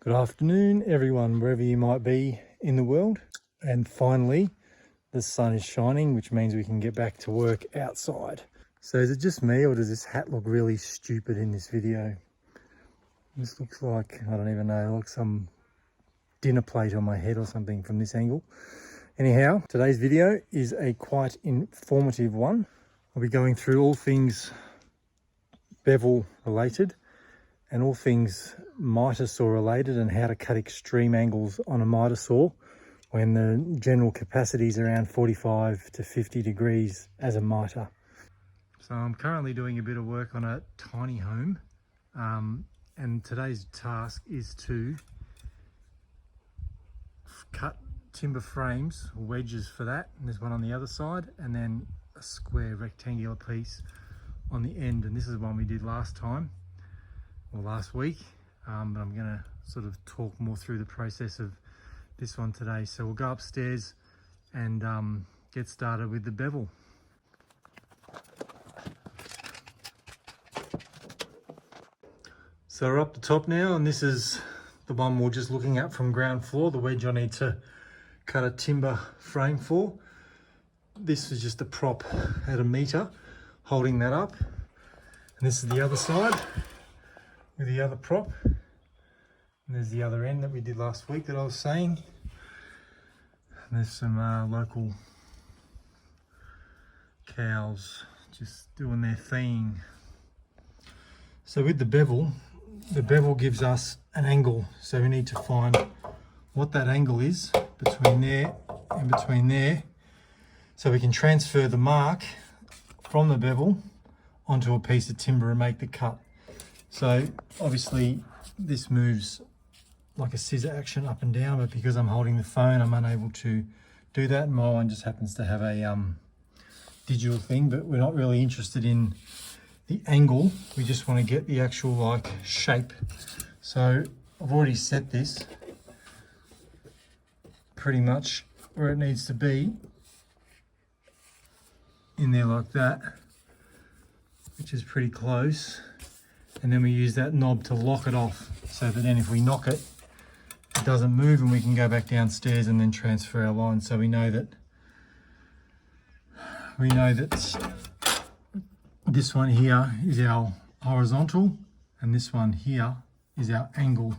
Good afternoon, everyone, wherever you might be in the world. And finally, the sun is shining, which means we can get back to work outside. So is it just me, or does this hat look really stupid in this video? This looks like, I don't even know, like some dinner plate on my head or something from this angle. Anyhow, today's video is a quite informative one. I'll be going through all things bevel related and all things mitre saw related, and how to cut extreme angles on a mitre saw when the general capacity is around 45 to 50 degrees as a mitre. So I'm currently doing a bit of work on a tiny home, and today's task is to cut timber frames, wedges for that, and there's one on the other side, and then a square rectangular piece on the end. And this is one we did last time, or last week, but I'm going to sort of talk more through the process of this one today. So we'll go upstairs and get started with the bevel. So we're up the top now, and this is the one we're just looking at from ground floor, the wedge I need to cut a timber frame for. This is just a prop at a metre holding that up, and this is the other side with the other prop, and there's the other end that we did last week that I was saying. And there's some local cows just doing their thing. So with the bevel gives us an angle, so we need to find what that angle is between there and between there, so we can transfer the mark from the bevel onto a piece of timber and make the cut. So obviously this moves like a scissor action up and down, but because I'm holding the phone, I'm unable to do that. My one just happens to have a digital thing, but we're not really interested in the angle. We just want to get the actual like shape. So I've already set this pretty much where it needs to be, in there like that, which is pretty close. And then we use that knob to lock it off, so that then if we knock it, it doesn't move, and we can go back downstairs and then transfer our line. So we know that this one here is our horizontal, and this one here is our angle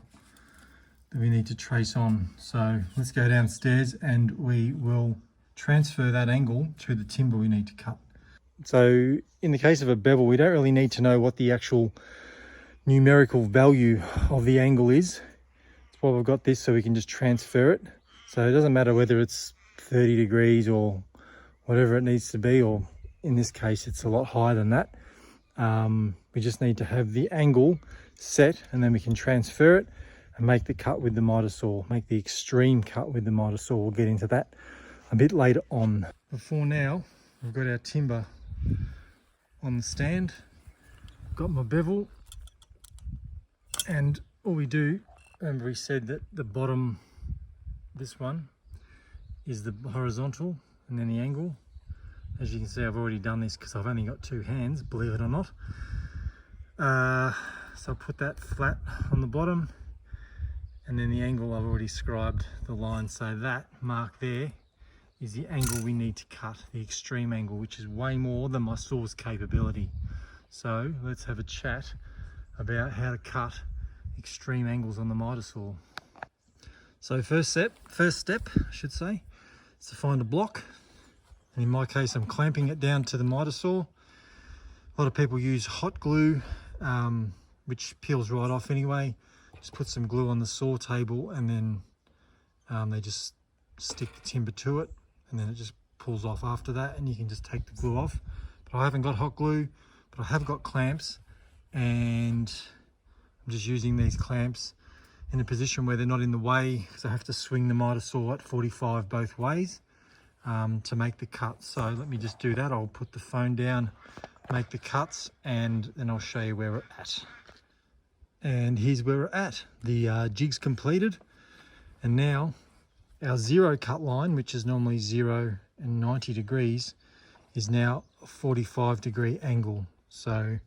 that we need to trace on. So let's go downstairs and we will transfer that angle to the timber we need to cut. So in the case of a bevel, we don't really need to know what the actual numerical value of the angle is. That's why we've got this, so we can just transfer it. So it doesn't matter whether it's 30 degrees or whatever it needs to be, or in this case it's a lot higher than that. We just need to have the angle set, and then we can transfer it and make the cut with the mitre saw, make the extreme cut with the mitre saw. We'll get into that a bit later on. Before now, we've got our timber on the stand, got my bevel, and all we do, remember we said that the bottom, this one, is the horizontal, and then the angle. As you can see, I've already done this because I've only got two hands, believe it or not. So I'll put that flat on the bottom, and then the angle I've already scribed the line, so that mark there is the angle we need to cut, the extreme angle, which is way more than my saw's capability. So let's have a chat about how to cut extreme angles on the mitre saw. So first step I should say, is to find a block, and in my case I'm clamping it down to the mitre saw. A lot of people use hot glue, which peels right off anyway. Just put some glue on the saw table, and then they just stick the timber to it, and then it just pulls off after that, and you can just take the glue off. But I haven't got hot glue, but I have got clamps, and I'm just using these clamps in a position where they're not in the way, because I have to swing the mitre saw at 45 both ways to make the cut. So let me just do that. I'll put the phone down, make the cuts, and then I'll show you where we're at. And here's where we're at. The jig's completed, and now our zero cut line, which is normally 0 and 90 degrees, is now a 45 degree angle. So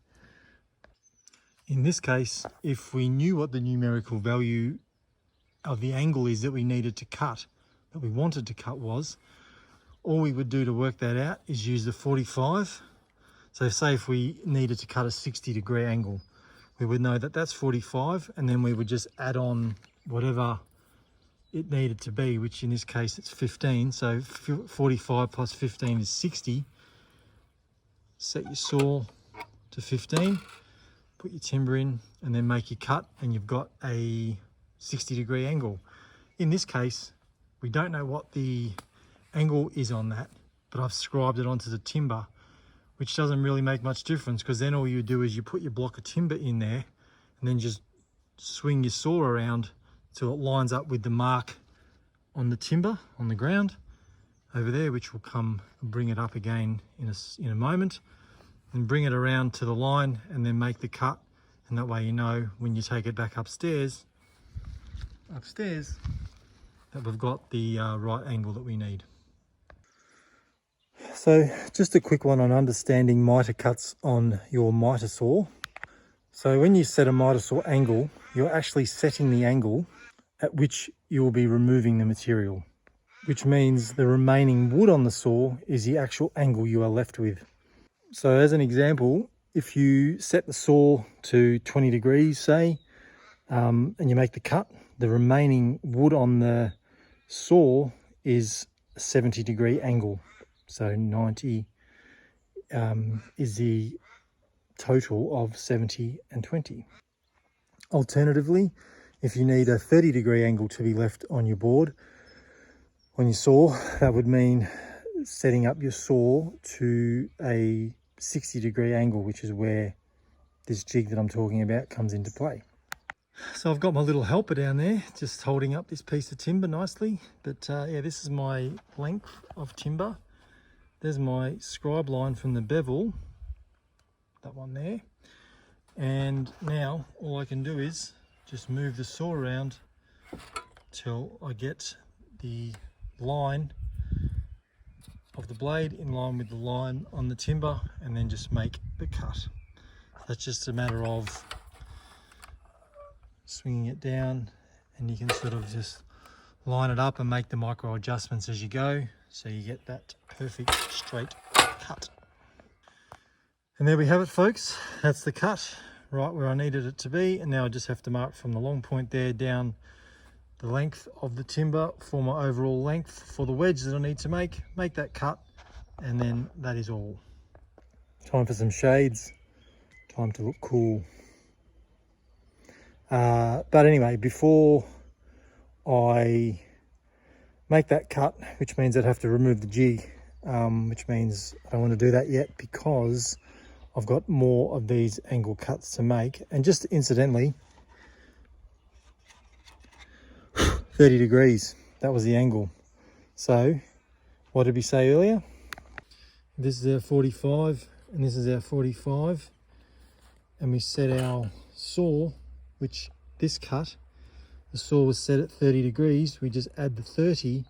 in this case, if we knew what the numerical value of the angle is that we needed to cut, that we wanted to cut was, all we would do to work that out is use the 45. So say if we needed to cut a 60-degree angle, we would know that that's 45, and then we would just add on whatever it needed to be, which in this case it's 15. So 45 plus 15 is 60. Set your saw to 15, put your timber in, and then make your cut, and you've got a 60-degree angle. In this case, we don't know what the angle is on that, but I've scribed it onto the timber, which doesn't really make much difference, because then all you do is you put your block of timber in there and then just swing your saw around till it lines up with the mark on the timber on the ground over there, which will come and bring it up again in a moment, and bring it around to the line and then make the cut. And that way you know when you take it back upstairs that we've got the right angle that we need. So just a quick one on understanding mitre cuts on your mitre saw. So when you set a mitre saw angle, you're actually setting the angle at which you will be removing the material, which means the remaining wood on the saw is the actual angle you are left with. So as an example, if you set the saw to 20 degrees, say, and you make the cut, the remaining wood on the saw is a 70-degree angle. So 90 is the total of 70 and 20. Alternatively, if you need a 30-degree angle to be left on your board, on your saw, that would mean setting up your saw to a 60-degree angle, which is where this jig that I'm talking about comes into play. So I've got my little helper down there, just holding up this piece of timber nicely. But yeah, this is my length of timber. There's my scribe line from the bevel, that one there. And now all I can do is just move the saw around till I get the line of the blade in line with the line on the timber, and then just make the cut. That's just a matter of swinging it down, and you can sort of just line it up and make the micro adjustments as you go, so you get that perfect straight cut. And there we have it, folks. That's the cut right where I needed it to be, and now I just have to mark from the long point there down the length of the timber for my overall length for the wedge that I need to make that cut, and then that is all. Time for some shades, time to look cool. But anyway, before I make that cut, which means I'd have to remove the jig, which means I don't want to do that yet because I've got more of these angle cuts to make. And just incidentally, 30 degrees, that was the angle. So what did we say earlier? This is our 45 and this is our 45, and we set our saw, which this cut, the saw was set at 30 degrees. We just add the 30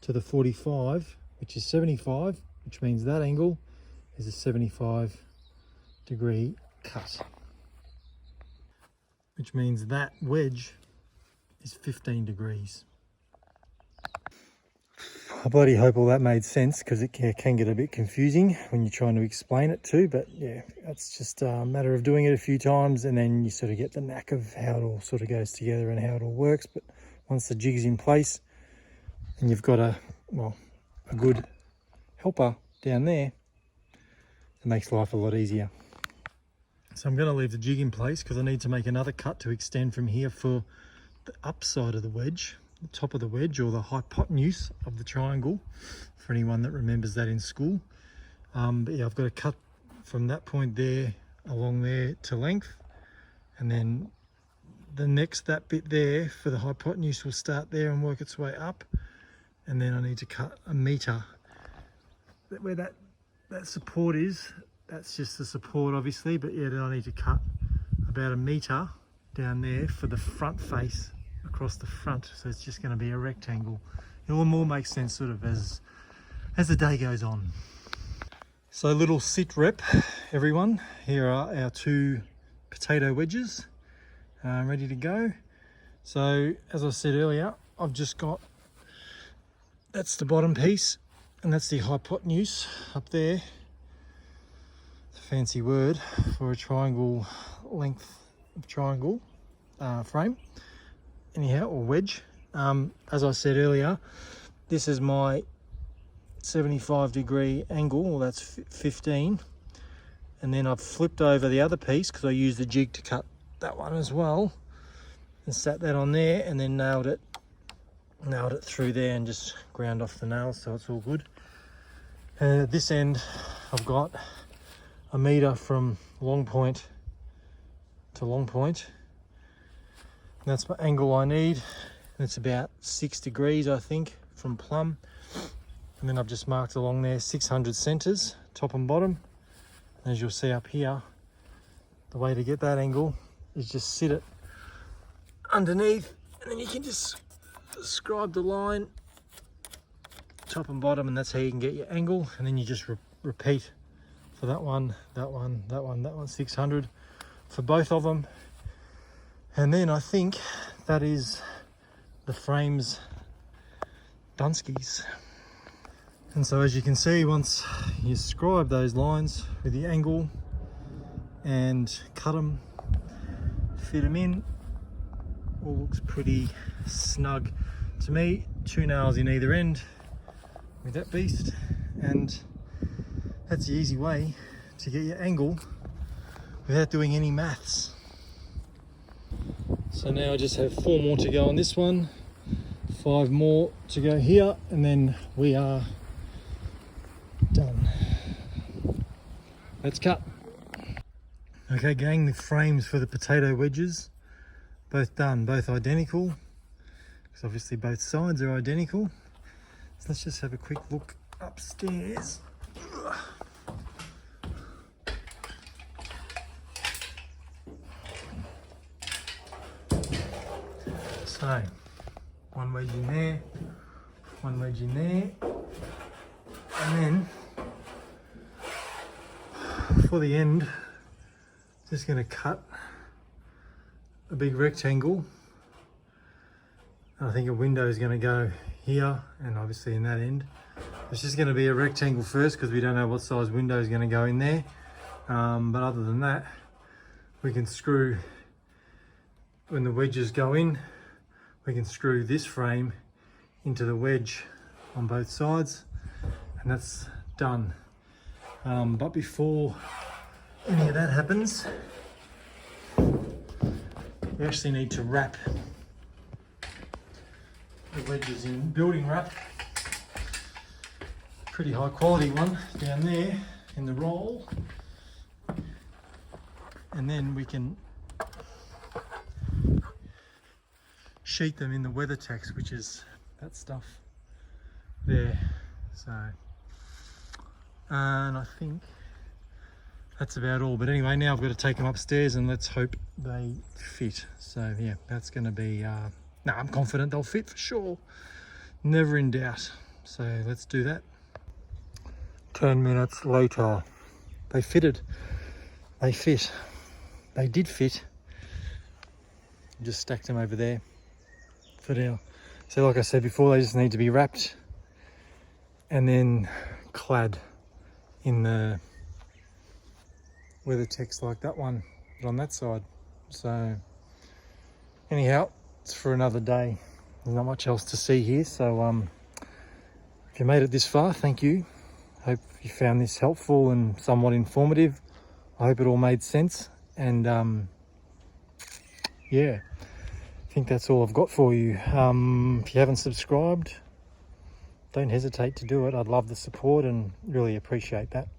to the 45, which is 75, which means that angle is a 75-degree cut, which means that wedge is 15 degrees. I bloody hope all that made sense, because it can get a bit confusing when you're trying to explain it too, but yeah, that's just a matter of doing it a few times, and then you sort of get the knack of how it all sort of goes together and how it all works. But once the jig's in place and you've got a good helper down there, it makes life a lot easier. So I'm going to leave the jig in place because I need to make another cut to extend from here for the upside of the wedge, the top of the wedge, or the hypotenuse of the triangle, for anyone that remembers that in school. But yeah, I've got to cut from that point there along there to length, and then that bit there for the hypotenuse will start there and work its way up, and then I need to cut a metre. Where that support is, that's just the support obviously, but yeah, then I need to cut about a metre down there for the front face across the front, so it's just going to be a rectangle. It will more make sense sort of as the day goes on. So little sit rep, everyone. Here are our two potato wedges ready to go. So as I said earlier, I've just got, that's the bottom piece, and that's the hypotenuse up there. It's a fancy word for a triangle length of triangle frame, anyhow, or wedge. As I said earlier, this is my 75-degree angle, well, that's 15, and then I've flipped over the other piece because I used the jig to cut that one as well, and sat that on there, and then nailed it through there and just ground off the nails, so it's all good. And at this end I've got a metre from long point to long point, and that's my angle I need, and it's about 6 degrees I think from plumb. And then I've just marked along there 600 centres, top and bottom. And as you'll see up here, the way to get that angle is just sit it underneath, and then you can just scribe the line top and bottom, and that's how you can get your angle. And then you just repeat for that one, 600 for both of them. And then I think that is the frames Dunskies. And so as you can see, once you scribe those lines with the angle and cut them, fit them in, all looks pretty snug to me. 2 nails in either end with that beast, and that's the easy way to get your angle without doing any maths. So now I just have 4 more to go on this one, 5 more to go here, and then we are done. Let's cut. Okay gang, the frames for the potato wedges, both done, both identical, because obviously both sides are identical. So let's just have a quick look upstairs. So, one wedge in there, one wedge in there, and then for the end, just going to cut a big rectangle. I think a window is going to go here and obviously in that end. It's just going to be a rectangle first because we don't know what size window is going to go in there. But other than that, we can screw, when the wedges go in, we can screw this frame into the wedge on both sides, and that's done. But before any of that happens, we actually need to wrap the wedges in building wrap. Pretty high quality one down there in the roll, and then we can sheet them in the WeatherTex, which is that stuff there. So, and I think that's about all. But anyway, now I've got to take them upstairs and let's hope they fit. So yeah, that's going to be, no, I'm confident they'll fit for sure. Never in doubt. So let's do that. 10 minutes later, they fitted. They fit. They did fit. Just stacked them over there for now. So like I said before, they just need to be wrapped and then clad in the WeatherTex like that one, but on that side. So anyhow, it's for another day. There's not much else to see here. So if you made it this far, thank you. Hope you found this helpful and somewhat informative. I hope it all made sense. And yeah, I think that's all I've got for you. If you haven't subscribed, don't hesitate to do it. I'd love the support and really appreciate that.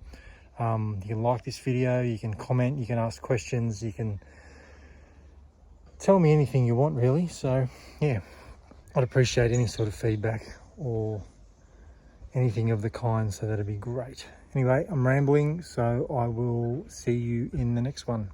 You can like this video, you can comment, you can ask questions, you can tell me anything you want really. So yeah, I'd appreciate any sort of feedback or anything of the kind, so that'd be great. Anyway, I'm rambling, so I will see you in the next one.